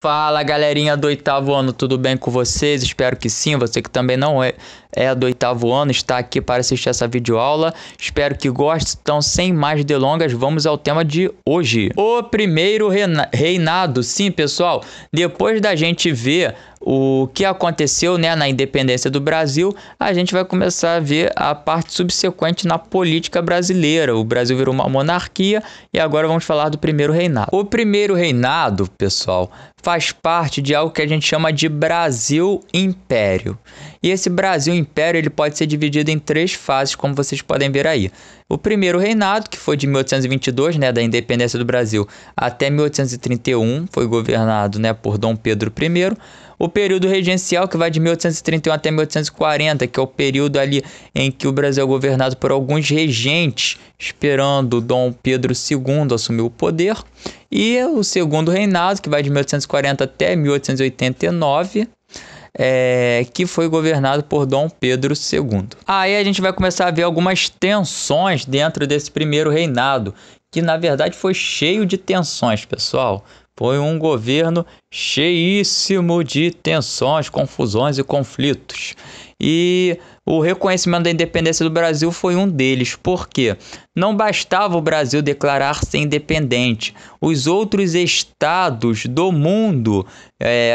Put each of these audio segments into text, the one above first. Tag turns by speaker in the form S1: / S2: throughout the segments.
S1: Fala galerinha do oitavo ano, tudo bem com vocês? Espero que sim. Você que também não é do oitavo ano está aqui para assistir essa videoaula. Espero que goste. Então, sem mais delongas, vamos ao tema de hoje: o primeiro reinado. Sim, pessoal, depois da gente ver o que aconteceu, né, na independência do Brasil, a gente vai começar a ver a parte subsequente na política brasileira. O Brasil virou uma monarquia e agora vamos falar do primeiro reinado. O primeiro reinado, pessoal, faz parte de algo que a gente chama de Brasil Império. E esse Brasil Império ele pode ser dividido em três fases, como vocês podem ver aí. O primeiro reinado, que foi de 1822, né, da independência do Brasil, até 1831, foi governado, né, por Dom Pedro I. O período regencial, que vai de 1831 até 1840, que é o período ali em que o Brasil é governado por alguns regentes, esperando Dom Pedro II assumir o poder. E o segundo reinado, que vai de 1840 até 1889, que foi governado por Dom Pedro II. Aí a gente vai começar a ver algumas tensões dentro desse primeiro reinado, que na verdade foi cheio de tensões, pessoal. Foi um governo cheíssimo de tensões, confusões e conflitos. E o reconhecimento da independência do Brasil foi um deles. Por quê? Não bastava o Brasil declarar-se independente. Os outros estados do mundo,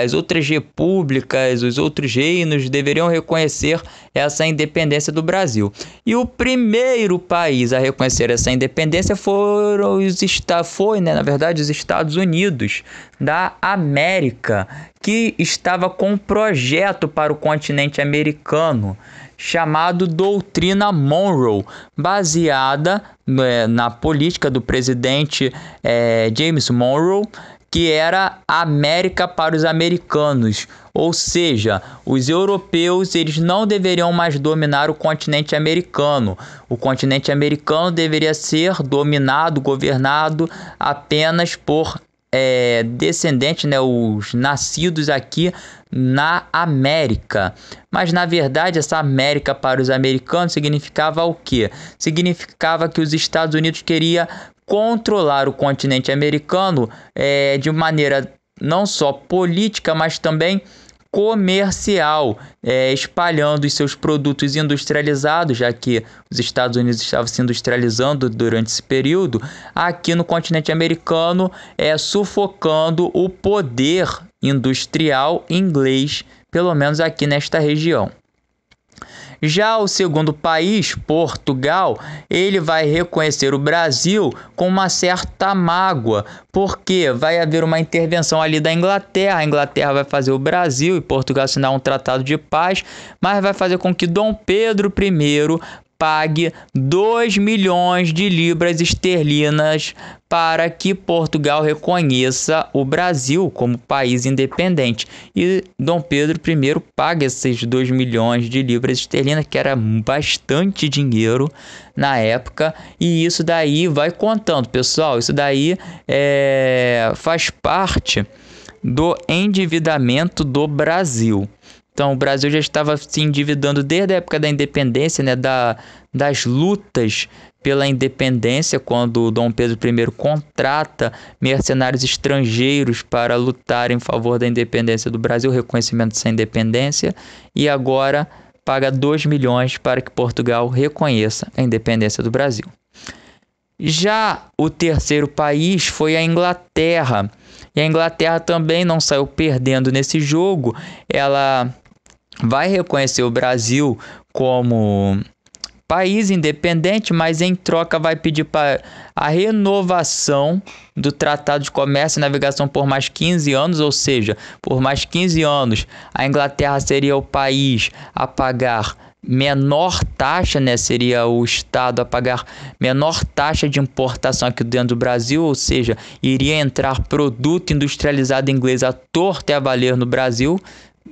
S1: as outras repúblicas, os outros reinos deveriam reconhecer essa independência do Brasil. E o primeiro país a reconhecer essa independência foi, na verdade, os Estados Unidos da América, que estava com um projeto para o continente americano chamado Doutrina Monroe, baseada na política do presidente James Monroe, que era América para os americanos, ou seja, os europeus eles não deveriam mais dominar o continente americano. O continente americano deveria ser dominado, governado apenas por descendentes, né, os nascidos aqui na América. Mas na verdade essa América para os americanos significava o quê? Significava que os Estados Unidos queria controlar o continente americano de maneira não só política, mas também comercial, espalhando os seus produtos industrializados, já que os Estados Unidos estavam se industrializando durante esse período, aqui no continente americano, sufocando o poder industrial inglês, pelo menos aqui nesta região. Já o segundo país, Portugal, ele vai reconhecer o Brasil com uma certa mágoa, porque vai haver uma intervenção ali da Inglaterra. A Inglaterra vai fazer o Brasil e Portugal assinar um tratado de paz, mas vai fazer com que Dom Pedro I pague 2 milhões de libras esterlinas para que Portugal reconheça o Brasil como país independente. E Dom Pedro I paga esses 2 milhões de libras esterlinas, que era bastante dinheiro na época, e isso daí vai contando, pessoal. Isso daí faz parte do endividamento do Brasil. Então, o Brasil já estava se endividando desde a época da independência, né, das lutas pela independência, quando Dom Pedro I contrata mercenários estrangeiros para lutar em favor da independência do Brasil, reconhecimento dessa independência, e agora paga 2 milhões para que Portugal reconheça a independência do Brasil. Já o terceiro país foi a Inglaterra, e a Inglaterra também não saiu perdendo nesse jogo. Ela vai reconhecer o Brasil como país independente, mas em troca vai pedir para a renovação do Tratado de Comércio e Navegação por mais 15 anos, ou seja, por mais 15 anos a Inglaterra seria o país a pagar menor taxa, né? Seria o Estado a pagar menor taxa de importação aqui dentro do Brasil, ou seja, iria entrar produto industrializado inglês à torta e a valer no Brasil.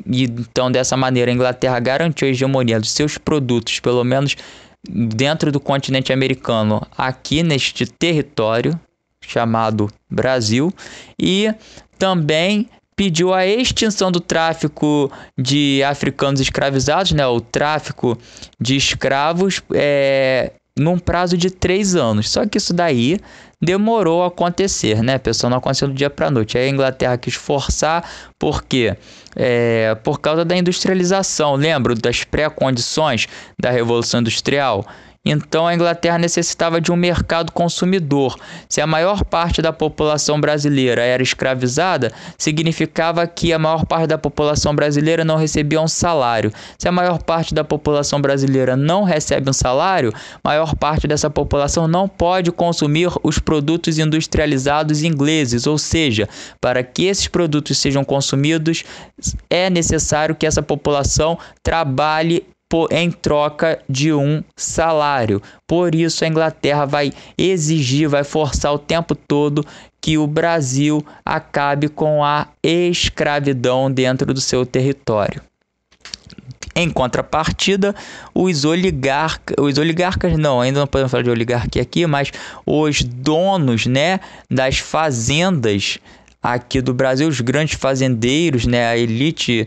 S1: E então, dessa maneira, a Inglaterra garantiu a hegemonia dos seus produtos, pelo menos dentro do continente americano, aqui neste território chamado Brasil, e também pediu a extinção do tráfico de africanos escravizados, né, o tráfico de escravos, num prazo de 3 anos. Só que isso daí demorou a acontecer, né, pessoal? Não aconteceu do dia para a noite. Aí a Inglaterra quis forçar, por quê? Por causa da industrialização. Lembro das pré-condições da Revolução Industrial? Então a Inglaterra necessitava de um mercado consumidor. Se a maior parte da população brasileira era escravizada, significava que a maior parte da população brasileira não recebia um salário. Se a maior parte da população brasileira não recebe um salário, a maior parte dessa população não pode consumir os produtos industrializados ingleses. Ou seja, para que esses produtos sejam consumidos, é necessário que essa população trabalhe em troca de um salário. Por isso a Inglaterra vai exigir, vai forçar o tempo todo que o Brasil acabe com a escravidão dentro do seu território. Em contrapartida, os oligarcas não, ainda não podemos falar de oligarquia aqui, mas os donos, né, das fazendas aqui do Brasil, os grandes fazendeiros, né, a elite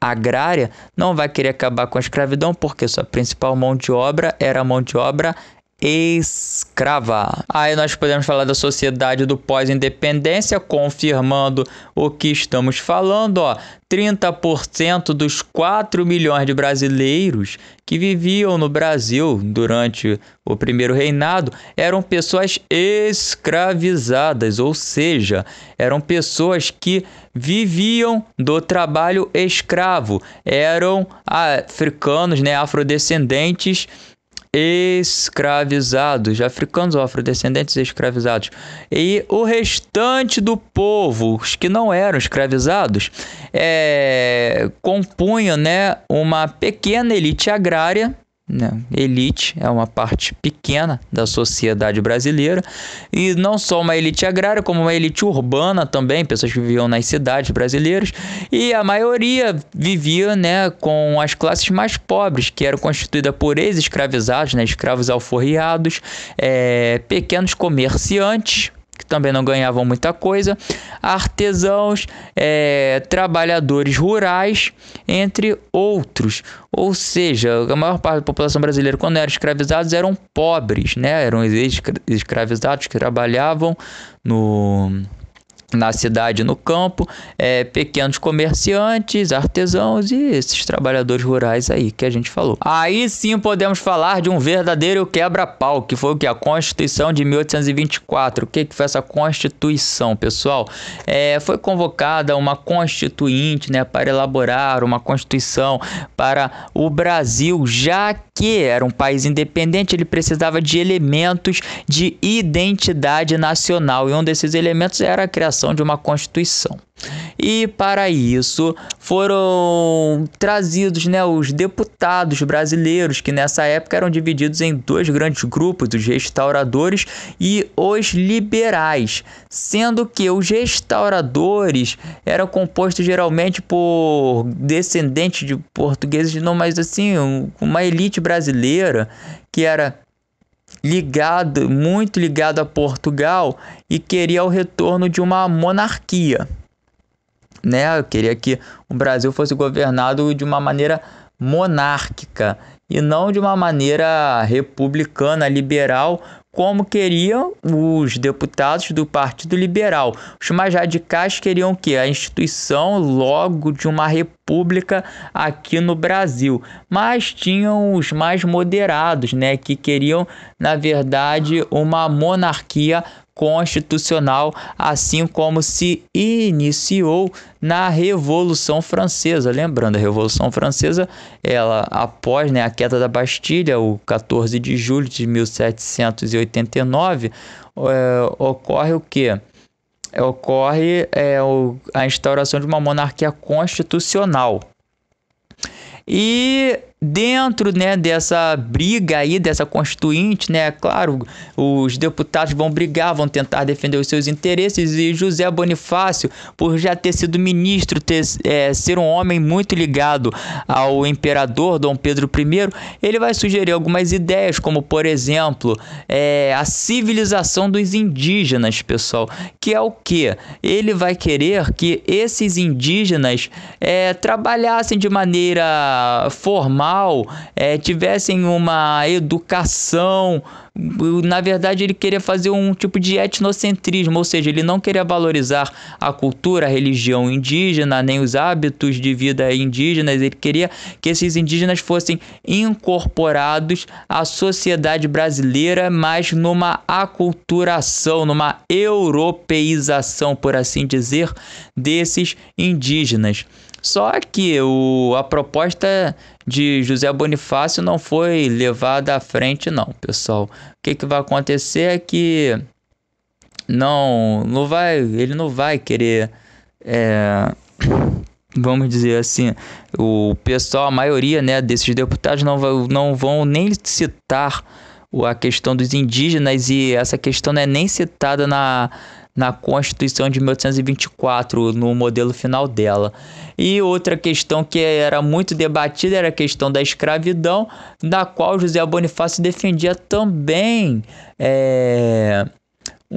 S1: agrária, não vai querer acabar com a escravidão, porque sua principal mão de obra era a mão de obra escrava. Aí nós podemos falar da sociedade do pós-independência, confirmando o que estamos falando, ó. 30% dos 4 milhões de brasileiros que viviam no Brasil durante o primeiro reinado eram pessoas escravizadas, ou seja, eram pessoas que viviam do trabalho escravo, eram africanos, né, afrodescendentes escravizados, africanos ou afrodescendentes escravizados. E o restante do povo, os que não eram escravizados, compunham, né, uma pequena elite agrária. Elite é uma parte pequena da sociedade brasileira, e não só uma elite agrária, como uma elite urbana também, pessoas que viviam nas cidades brasileiras, e a maioria vivia, né, com as classes mais pobres, que eram constituídas por ex-escravizados, né, escravos alforriados, pequenos comerciantes, que também não ganhavam muita coisa, artesãos, trabalhadores rurais, entre outros. Ou seja, a maior parte da população brasileira, quando eram escravizados, eram pobres, né? Eram escravizados que trabalhavam na cidade, no campo, pequenos comerciantes, artesãos e esses trabalhadores rurais aí que a gente falou. Aí sim podemos falar de um verdadeiro quebra-pau, que foi o que? A Constituição de 1824. O que foi essa Constituição, pessoal? Foi convocada uma constituinte, né, para elaborar uma Constituição para o Brasil, já que era um país independente, ele precisava de elementos de identidade nacional, e um desses elementos era a criação de uma Constituição. E para isso foram trazidos, né, os deputados brasileiros, que nessa época eram divididos em dois grandes grupos, os restauradores e os liberais, sendo que os restauradores eram compostos geralmente por descendentes de portugueses, não, mas assim, uma elite brasileira que era muito ligado a Portugal e queria o retorno de uma monarquia, né? Eu queria que o Brasil fosse governado de uma maneira monárquica e não de uma maneira republicana, liberal, como queriam os deputados do Partido Liberal. Os mais radicais queriam o quê? A instituição logo de uma república aqui no Brasil. Mas tinham os mais moderados, né, que queriam, na verdade, uma monarquia constitucional, assim como se iniciou na Revolução Francesa. Lembrando, a Revolução Francesa, ela após, né, a queda da Bastilha, o 14 de julho de 1789, ocorre o quê? Ocorre a instauração de uma monarquia constitucional. E dentro, né, dessa briga aí, dessa constituinte, né, claro, os deputados vão brigar, vão tentar defender os seus interesses, e José Bonifácio, por já ter sido ministro, ser um homem muito ligado ao imperador Dom Pedro I, ele vai sugerir algumas ideias, como, por exemplo, a civilização dos indígenas, pessoal, que é o quê? Ele vai querer que esses indígenas trabalhassem de maneira formal, tivessem uma educação Na verdade, ele queria fazer um tipo de etnocentrismo, ou seja, ele não queria valorizar a cultura, a religião indígena, nem os hábitos de vida indígenas. Ele queria que esses indígenas fossem incorporados à sociedade brasileira, mas numa aculturação, numa europeização, por assim dizer, desses indígenas. Só que a proposta de José Bonifácio não foi levada à frente, não, pessoal. O que vai acontecer é que ele não vai querer, vamos dizer assim, o pessoal, a maioria, né, desses deputados não vão nem citar a questão dos indígenas, e essa questão não é nem citada na Constituição de 1824, no modelo final dela. E outra questão que era muito debatida era a questão da escravidão, da qual José Bonifácio defendia também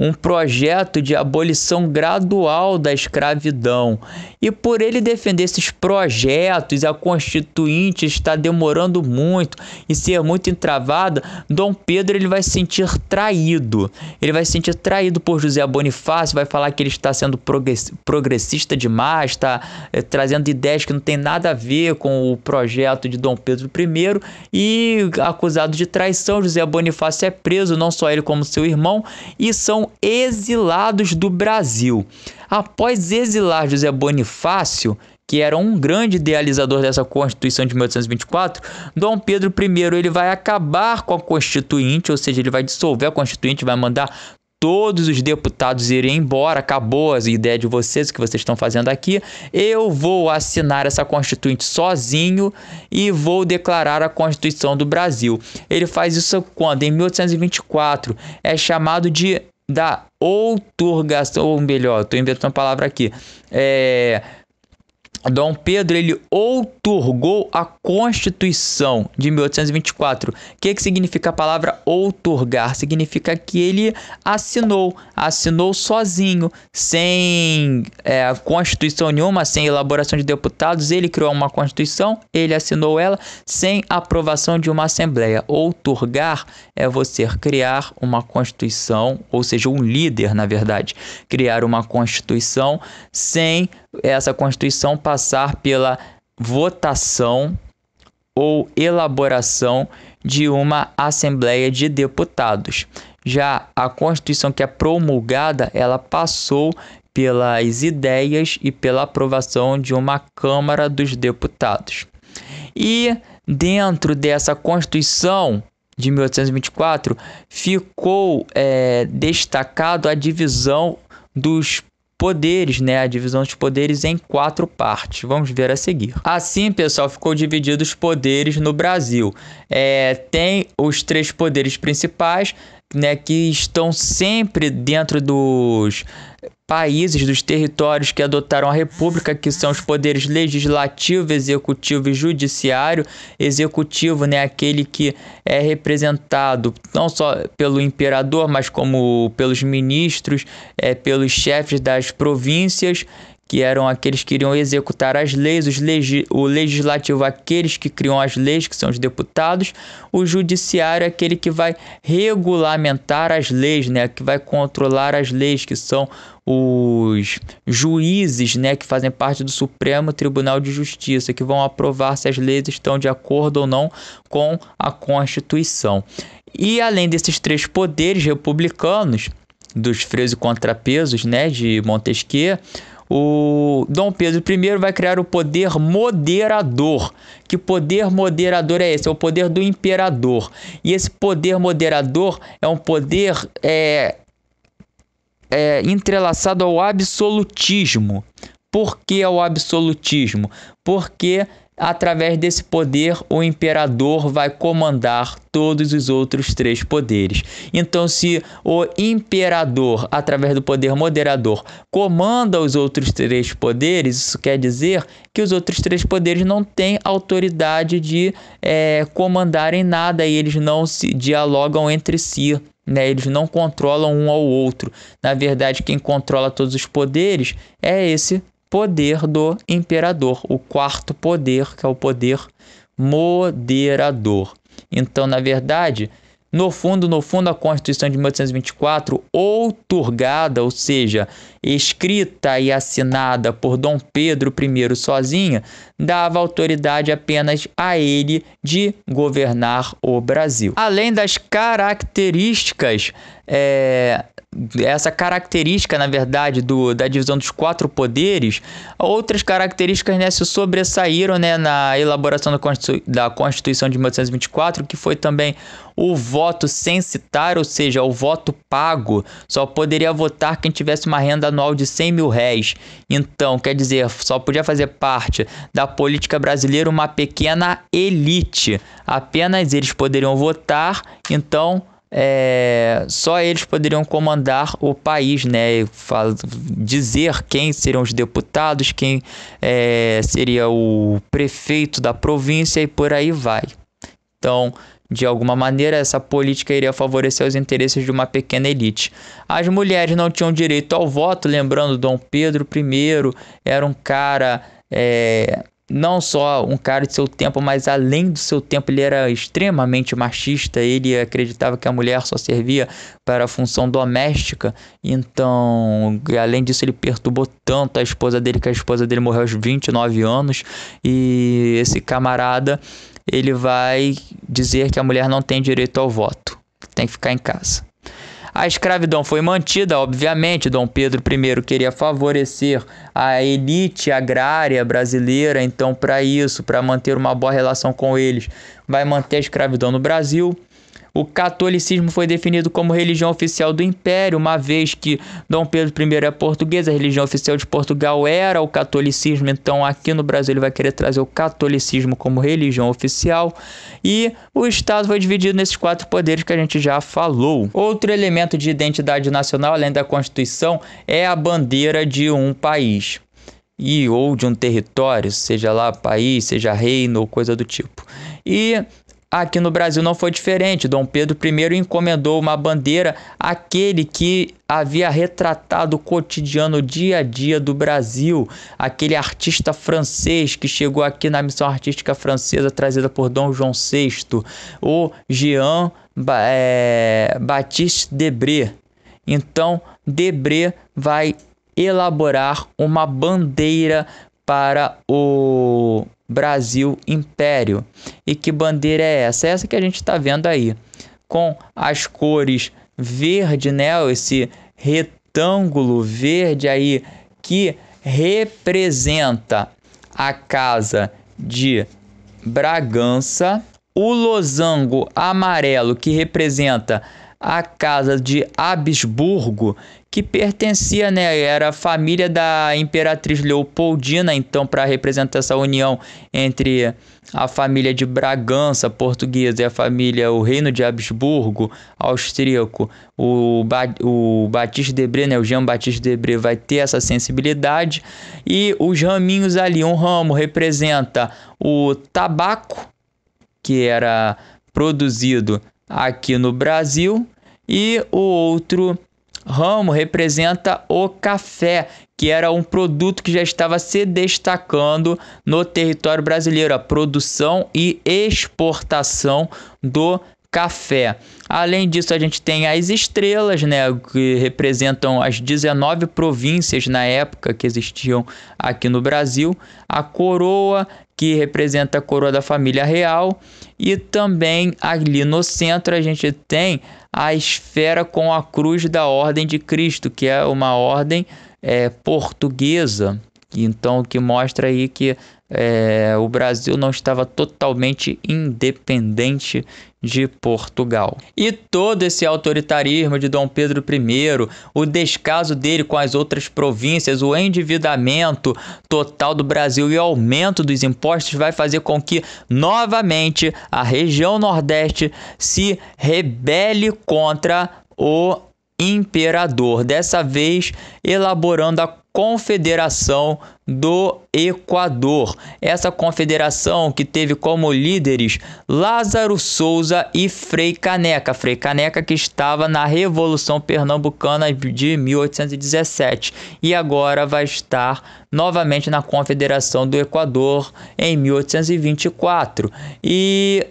S1: um projeto de abolição gradual da escravidão. E por ele defender esses projetos, a Constituinte está demorando muito e ser muito entravada, Dom Pedro ele vai se sentir traído. Ele vai se sentir traído por José Bonifácio, vai falar que ele está sendo progressista demais, está trazendo ideias que não tem nada a ver com o projeto de Dom Pedro I, e acusado de traição, José Bonifácio é preso, não só ele como seu irmão, e são exilados do Brasil. Após exilar José Bonifácio, que era um grande idealizador dessa Constituição de 1824, Dom Pedro I ele vai acabar com a Constituinte, ou seja, ele vai dissolver a Constituinte, vai mandar todos os deputados irem embora. Acabou as ideias de vocês, o que vocês estão fazendo aqui. Eu vou assinar essa Constituinte sozinho e vou declarar a Constituição do Brasil. Ele faz isso quando? Em 1824. É chamado da outorgação, ou melhor, estou inventando a palavra aqui. Dom Pedro ele outorgou a Constituição de 1824. O que significa a palavra outorgar? Significa que ele assinou sozinho, sem Constituição nenhuma, sem elaboração de deputados. Ele criou uma Constituição, ele assinou ela sem aprovação de uma Assembleia. Outorgar é você criar uma Constituição, ou seja, um líder, na verdade, criar uma Constituição sem essa Constituição passar pela votação ou elaboração de uma Assembleia de Deputados. Já a Constituição que é promulgada, ela passou pelas ideias e pela aprovação de uma Câmara dos Deputados. E dentro dessa Constituição de 1824, ficou destacado a divisão dos poderes, né? A divisão dos poderes em 4 partes. Vamos ver a seguir. Assim, pessoal, ficou dividido os poderes no Brasil. Tem os 3 poderes principais, né, que estão sempre dentro dos países, dos territórios que adotaram a República, que são os poderes legislativo, executivo e judiciário. Executivo, né, aquele que é representado não só pelo imperador, mas como pelos ministros, pelos chefes das províncias, que eram aqueles que iriam executar as leis. O legislativo, aqueles que criam as leis, que são os deputados. O judiciário é aquele que vai regulamentar as leis, né, que vai controlar as leis, que são os juízes, né, que fazem parte do Supremo Tribunal de Justiça, que vão aprovar se as leis estão de acordo ou não com a Constituição. E além desses 3 poderes republicanos, dos freios e contrapesos, né, de Montesquieu, o Dom Pedro I vai criar o poder moderador. Que poder moderador é esse? É o poder do imperador. E esse poder moderador é um poder entrelaçado ao absolutismo. Por que ao absolutismo? Porque através desse poder o imperador vai comandar todos os outros 3 poderes. Então, se o imperador, através do poder moderador, comanda os outros 3 poderes, isso quer dizer que os outros 3 poderes não têm autoridade de comandarem nada, e eles não se dialogam entre si, né? Eles não controlam um ao outro. Na verdade, quem controla todos os poderes é esse poder do imperador, o 4º poder, que é o poder moderador. Então, na verdade, No fundo, a Constituição de 1824, outorgada, ou seja, escrita e assinada por Dom Pedro I sozinha, dava autoridade apenas a ele de governar o Brasil. Além das características, essa característica, na verdade, da divisão dos 4 poderes, outras características, né, se sobressaíram, né, na elaboração da Constituição de 1824, que foi também o voto censitário, ou seja, o voto pago. Só poderia votar quem tivesse uma renda anual de 100 mil réis. Então, quer dizer, só podia fazer parte da política brasileira uma pequena elite. Apenas eles poderiam votar, então só eles poderiam comandar o país, né? Dizer quem seriam os deputados, quem seria o prefeito da província e por aí vai. Então, de alguma maneira, essa política iria favorecer os interesses de uma pequena elite. As mulheres não tinham direito ao voto, lembrando, Dom Pedro I era um cara, não só um cara de seu tempo, mas além do seu tempo, ele era extremamente machista. Ele acreditava que a mulher só servia para a função doméstica. Então, além disso, ele perturbou tanto a esposa dele, que a esposa dele morreu aos 29 anos. E esse camarada, ele vai dizer que a mulher não tem direito ao voto, tem que ficar em casa. A escravidão foi mantida, obviamente. Dom Pedro I queria favorecer a elite agrária brasileira, então para manter uma boa relação com eles, vai manter a escravidão no Brasil. O catolicismo foi definido como religião oficial do Império, uma vez que Dom Pedro I é português, a religião oficial de Portugal era o catolicismo, então aqui no Brasil ele vai querer trazer o catolicismo como religião oficial. E o Estado foi dividido nesses 4 poderes que a gente já falou. Outro elemento de identidade nacional, além da Constituição, é a bandeira de um país ou de um território, seja lá país, seja reino ou coisa do tipo. E aqui no Brasil não foi diferente. Dom Pedro I encomendou uma bandeira àquele que havia retratado o cotidiano, o dia a dia do Brasil, aquele artista francês que chegou aqui na missão artística francesa trazida por Dom João VI, o Jean-Baptiste Debré. Então, Debré vai elaborar uma bandeira para o Brasil Império. E que bandeira é essa? Essa que a gente está vendo aí, com as cores verde, né? Esse retângulo verde aí que representa a casa de Bragança, o losango amarelo que representa a casa de Habsburgo, que pertencia, né, era a família da Imperatriz Leopoldina. Então, para representar essa união entre a família de Bragança portuguesa e o reino de Habsburgo austríaco, o Baptiste Debré, né, o Jean-Baptiste Debré vai ter essa sensibilidade. E os raminhos ali, um ramo representa o tabaco, que era produzido aqui no Brasil, e o outro ramo representa o café, que era um produto que já estava se destacando no território brasileiro, a produção e exportação do café. Além disso, a gente tem as estrelas, né, que representam as 19 províncias na época que existiam aqui no Brasil, a coroa, que representa a coroa da família real, e também ali no centro a gente tem a esfera com a cruz da Ordem de Cristo, que é uma ordem portuguesa, então que mostra aí que o Brasil não estava totalmente independente de Portugal. E todo esse autoritarismo de Dom Pedro I, o descaso dele com as outras províncias, o endividamento total do Brasil e o aumento dos impostos vai fazer com que novamente a região Nordeste se rebele contra o imperador, dessa vez elaborando a Confederação do Equador. Essa confederação que teve como líderes Lázaro Souza e Frei Caneca. Frei Caneca, que estava na Revolução Pernambucana de 1817 e agora vai estar novamente na Confederação do Equador em 1824. E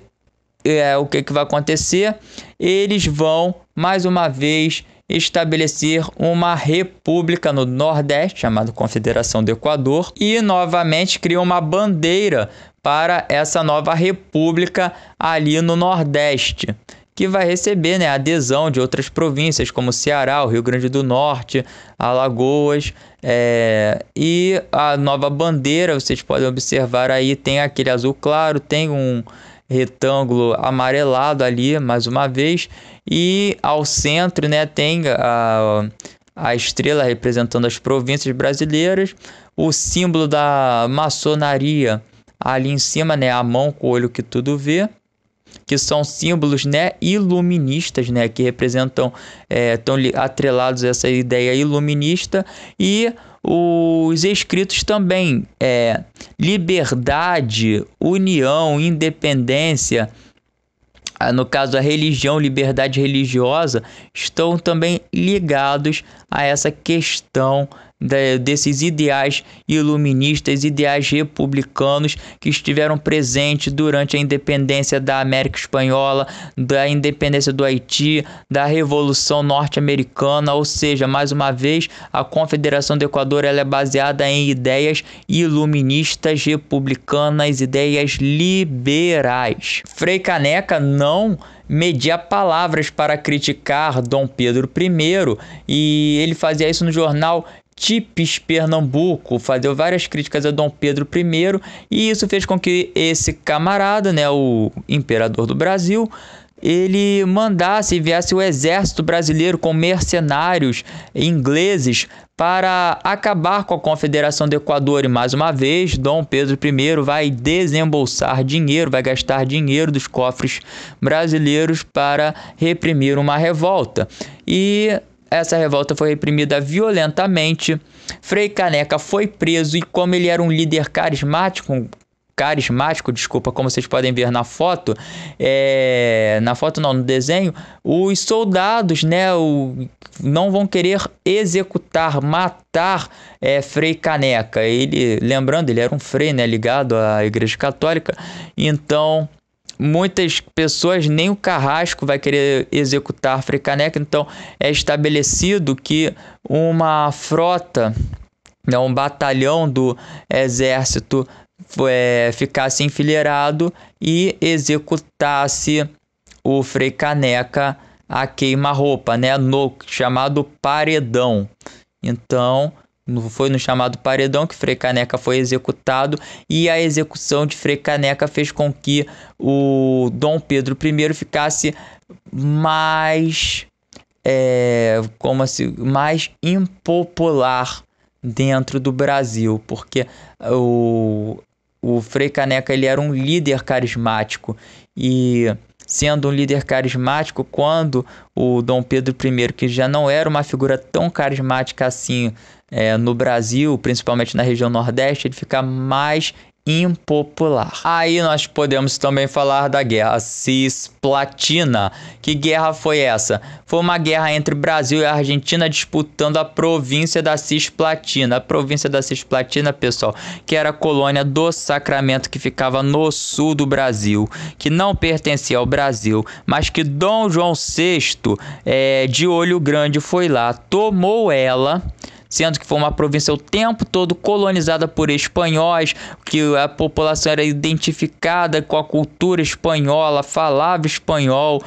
S1: o que vai acontecer? Eles vão, mais uma vez, estabelecer uma república no Nordeste, chamada Confederação do Equador, e novamente criam uma bandeira para essa nova república ali no Nordeste, que vai receber, né, a adesão de outras províncias como Ceará, o Rio Grande do Norte, Alagoas, e a nova bandeira, vocês podem observar aí, tem aquele azul claro, tem um retângulo amarelado ali, mais uma vez, e ao centro, né, tem a estrela representando as províncias brasileiras, o símbolo da maçonaria ali em cima, né, a mão com o olho que tudo vê, que são símbolos, né, iluministas, né, que representam, estão atrelados a essa ideia iluminista, e os escritos também, liberdade, união, independência, no caso a religião, liberdade religiosa, estão também ligados a essa questão desses ideais iluministas, ideais republicanos que estiveram presentes durante a independência da América Espanhola, da independência do Haiti, da Revolução Norte-Americana, ou seja, mais uma vez, a Confederação do Equador ela é baseada em ideias iluministas, republicanas, ideias liberais. Frei Caneca não media palavras para criticar Dom Pedro I, e ele fazia isso no jornal Tipes Pernambuco, fazia várias críticas a Dom Pedro I, e isso fez com que esse camarada, né, o imperador do Brasil, ele mandasse e enviasse o exército brasileiro com mercenários ingleses para acabar com a Confederação do Equador. E mais uma vez, Dom Pedro I vai desembolsar dinheiro, vai gastar dinheiro dos cofres brasileiros para reprimir uma revolta. E essa revolta foi reprimida violentamente. Frei Caneca foi preso e, como ele era um líder carismático, como vocês podem ver na foto, no desenho, os soldados, né, não vão querer executar, matar Frei Caneca. Lembrando, ele era um frei, né, ligado à Igreja Católica, então muitas pessoas, nem o carrasco vai querer executar Frei Caneca. Então é estabelecido que uma frota, né, um batalhão do exército ficasse enfileirado e executasse o Frei Caneca a queima-roupa, né, no chamado paredão. Então foi no chamado paredão que Frei Caneca foi executado, e a execução de Frei Caneca fez com que o Dom Pedro I ficasse mais mais impopular dentro do Brasil, porque o Frei Caneca ele era um líder carismático, e sendo um líder carismático, quando o Dom Pedro I, que já não era uma figura tão carismática assim no Brasil, principalmente na região Nordeste, ele fica mais impopular. Aí nós podemos também falar da Guerra Cisplatina. Que guerra foi essa? Foi uma guerra entre Brasil e Argentina disputando a província da Cisplatina. A província da Cisplatina, pessoal, que era a colônia do Sacramento, que ficava no sul do Brasil, que não pertencia ao Brasil, mas que Dom João VI, de olho grande, foi lá, tomou ela, sendo que foi uma província o tempo todo colonizada por espanhóis, que a população era identificada com a cultura espanhola, falava espanhol,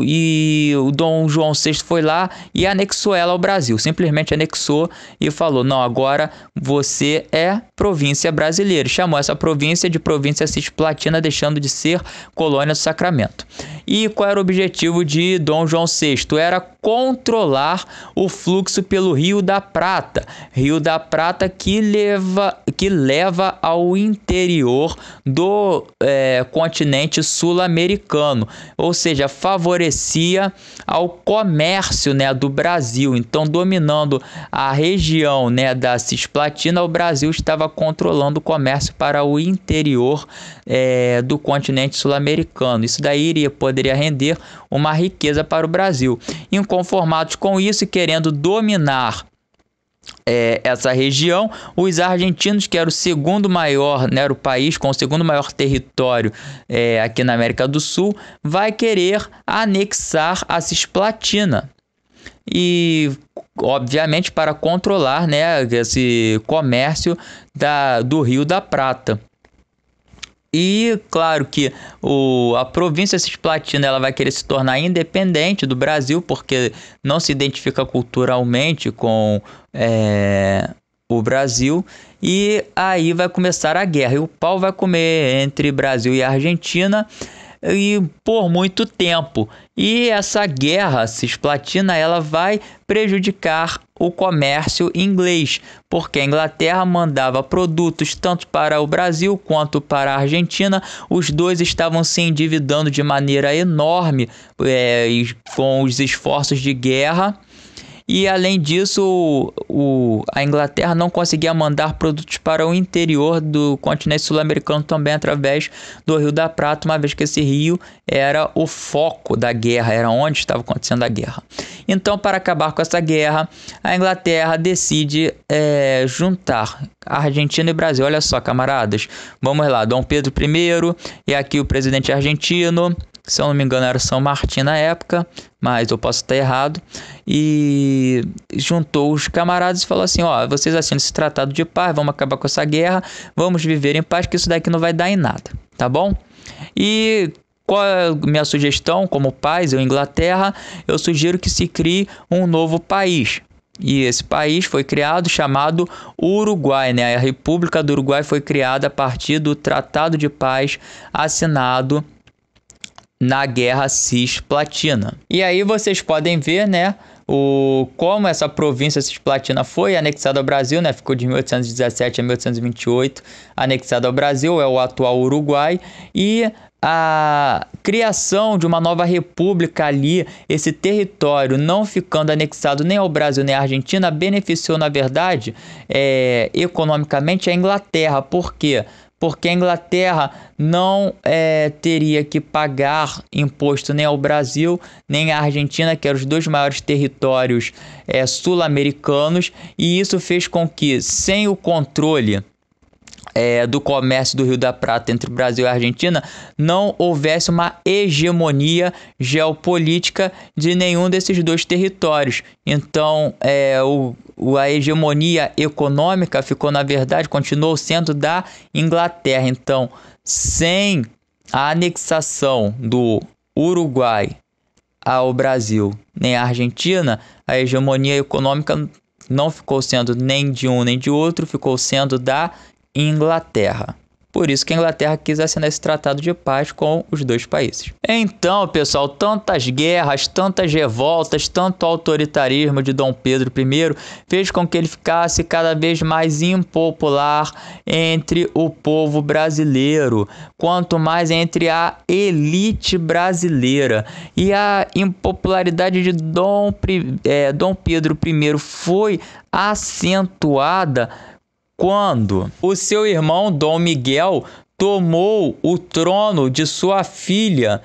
S1: e o Dom João VI foi lá e anexou ela ao Brasil, simplesmente anexou e falou: não, agora você é província brasileira. Chamou essa província de província Cisplatina, deixando de ser colônia do Sacramento. E qual era o objetivo de Dom João VI? Era controlar o fluxo pelo Rio da Prata. Rio da Prata que leva ao interior do continente sul-americano. Ou seja, favorecia ao comércio, né, do Brasil. Então, dominando a região, né, da Cisplatina, o Brasil estava controlando o comércio para o interior do continente sul-americano. Isso daí poderia render uma riqueza para o Brasil. Inconformados com isso e querendo dominar essa região, os argentinos, que era o segundo maior, né, era o país com o segundo maior território aqui na América do Sul, vai querer anexar a Cisplatina. E, obviamente, para controlar, né, esse comércio do Rio da Prata. E claro que a província Cisplatina ela vai querer se tornar independente do Brasil, porque não se identifica culturalmente com o Brasil. E aí vai começar a guerra. E o pau vai comer entre Brasil e Argentina e por muito tempo. E essa guerra cisplatina ela vai prejudicar o comércio inglês, porque a Inglaterra mandava produtos tanto para o Brasil quanto para a Argentina. Os dois estavam se endividando de maneira enorme com os esforços de guerra. E além disso, a Inglaterra não conseguia mandar produtos para o interior do continente sul-americano também através do Rio da Prata, uma vez que esse rio era o foco da guerra, era onde estava acontecendo a guerra. Então, para acabar com essa guerra, a Inglaterra decide juntar Argentina e Brasil. Olha só, camaradas, vamos lá, Dom Pedro I e aqui o presidente argentino. Se eu não me engano era São Martin na época, mas eu posso estar errado. E juntou os camaradas e falou assim, ó, vocês assinam esse tratado de paz, vamos acabar com essa guerra, vamos viver em paz, que isso daqui não vai dar em nada, tá bom? E qual é a minha sugestão como paz, eu Inglaterra, eu sugiro que se crie um novo país. E esse país foi criado chamado Uruguai, né? A República do Uruguai foi criada a partir do Tratado de Paz assinado na Guerra Cisplatina. E aí vocês podem ver, né, como essa província Cisplatina foi anexada ao Brasil, né? Ficou de 1817 a 1828 anexada ao Brasil, é o atual Uruguai, e a criação de uma nova república ali, esse território não ficando anexado nem ao Brasil nem à Argentina, beneficiou, na verdade, economicamente a Inglaterra. Por quê? Porque a Inglaterra não teria que pagar imposto nem ao Brasil, nem à Argentina, que eram os dois maiores territórios sul-americanos, e isso fez com que, sem o controle do comércio do Rio da Prata entre Brasil e Argentina, não houvesse uma hegemonia geopolítica de nenhum desses dois territórios. Então, a hegemonia econômica ficou, na verdade, continuou sendo da Inglaterra. Então, sem a anexação do Uruguai ao Brasil nem à Argentina, a hegemonia econômica não ficou sendo nem de um nem de outro, ficou sendo da Inglaterra. Por isso que a Inglaterra quis assinar esse tratado de paz com os dois países. Então, pessoal, tantas guerras, tantas revoltas, tanto autoritarismo de Dom Pedro I fez com que ele ficasse cada vez mais impopular entre o povo brasileiro, quanto mais entre a elite brasileira. E a impopularidade de Dom Pedro I foi acentuada quando o seu irmão Dom Miguel tomou o trono de sua filha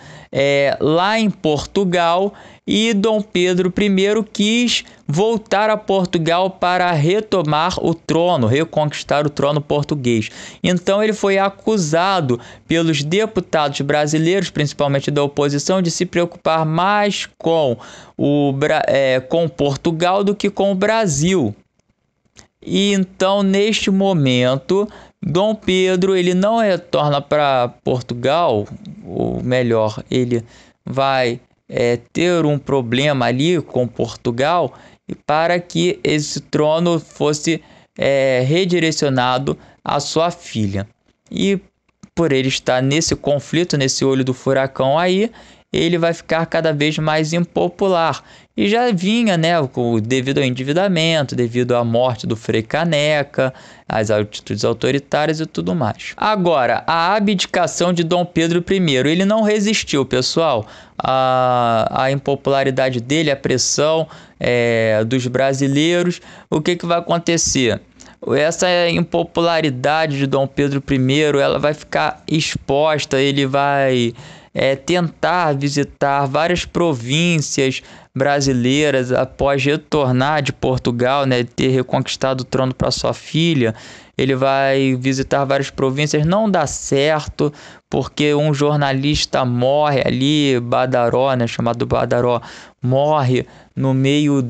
S1: lá em Portugal, e Dom Pedro I quis voltar a Portugal para retomar o trono, reconquistar o trono português. Então ele foi acusado pelos deputados brasileiros, principalmente da oposição, de se preocupar mais com Portugal do que com o Brasil. E então, neste momento, Dom Pedro ele não retorna para Portugal, ou melhor, ele vai ter um problema ali com Portugal, para que esse trono fosse redirecionado à sua filha. E por ele estar nesse conflito, nesse olho do furacão aí, ele vai ficar cada vez mais impopular. E já vinha, né, devido ao endividamento, devido à morte do Frei Caneca, as atitudes autoritárias e tudo mais. Agora, a abdicação de Dom Pedro I. Ele não resistiu, pessoal, à impopularidade dele, à pressão dos brasileiros. O que vai acontecer? Essa impopularidade de Dom Pedro I, ela vai ficar exposta, ele vai tentar visitar várias províncias brasileiras após retornar de Portugal, né, ter reconquistado o trono para sua filha. Ele vai visitar várias províncias, não dá certo, porque um jornalista morre ali, Badaró, né, chamado Badaró, morre no meio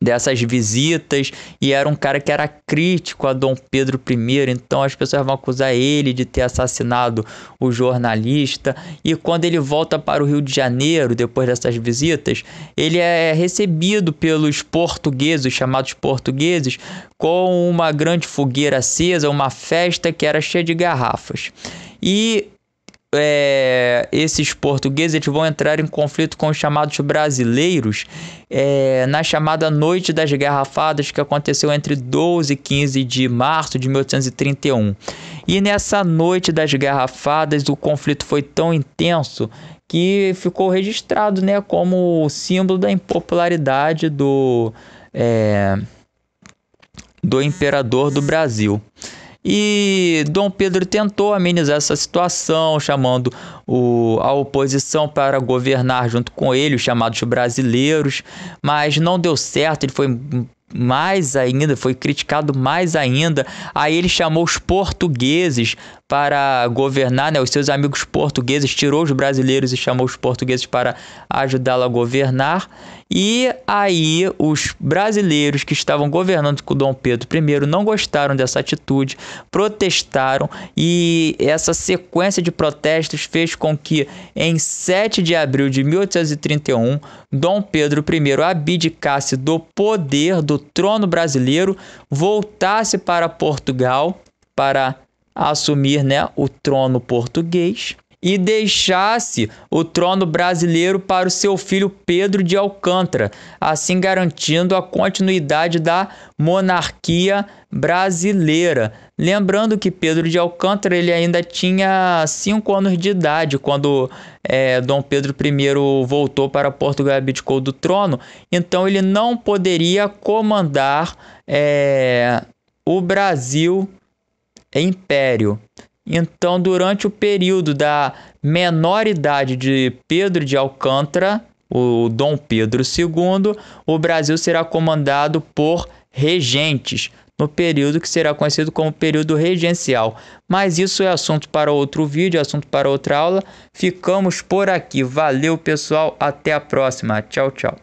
S1: dessas visitas, e era um cara que era crítico a Dom Pedro I, então as pessoas vão acusar ele de ter assassinado o jornalista. E quando ele volta para o Rio de Janeiro, depois dessas visitas, ele é recebido pelos portugueses, os chamados portugueses, com uma grande fogueira acesa, uma festa que era cheia de garrafas. E esses portugueses eles vão entrar em conflito com os chamados brasileiros na chamada Noite das Garrafadas, que aconteceu entre 12 e 15 de março de 1831. E nessa Noite das Garrafadas o conflito foi tão intenso que ficou registrado, né, como símbolo da impopularidade do imperador do Brasil. E Dom Pedro tentou amenizar essa situação, chamando a oposição para governar junto com ele, os chamados brasileiros, mas não deu certo. Ele foi mais ainda, foi criticado mais ainda. Aí ele chamou os portugueses para governar, né? Os seus amigos portugueses, tirou os brasileiros e chamou os portugueses para ajudá-lo a governar. E aí os brasileiros que estavam governando com Dom Pedro I não gostaram dessa atitude, protestaram, e essa sequência de protestos fez com que em 7 de abril de 1831 Dom Pedro I abdicasse do poder do trono brasileiro, voltasse para Portugal para assumir, né, o trono português, e deixasse o trono brasileiro para o seu filho Pedro de Alcântara, assim garantindo a continuidade da monarquia brasileira. Lembrando que Pedro de Alcântara ele ainda tinha 5 anos de idade quando Dom Pedro I voltou para Portugal e abdicou do trono, então ele não poderia comandar o Brasil Império. Então, durante o período da menoridade de Pedro de Alcântara, o Dom Pedro II, o Brasil será comandado por regentes, no período que será conhecido como período regencial. Mas isso é assunto para outro vídeo, assunto para outra aula. Ficamos por aqui. Valeu, pessoal. Até a próxima. Tchau, tchau.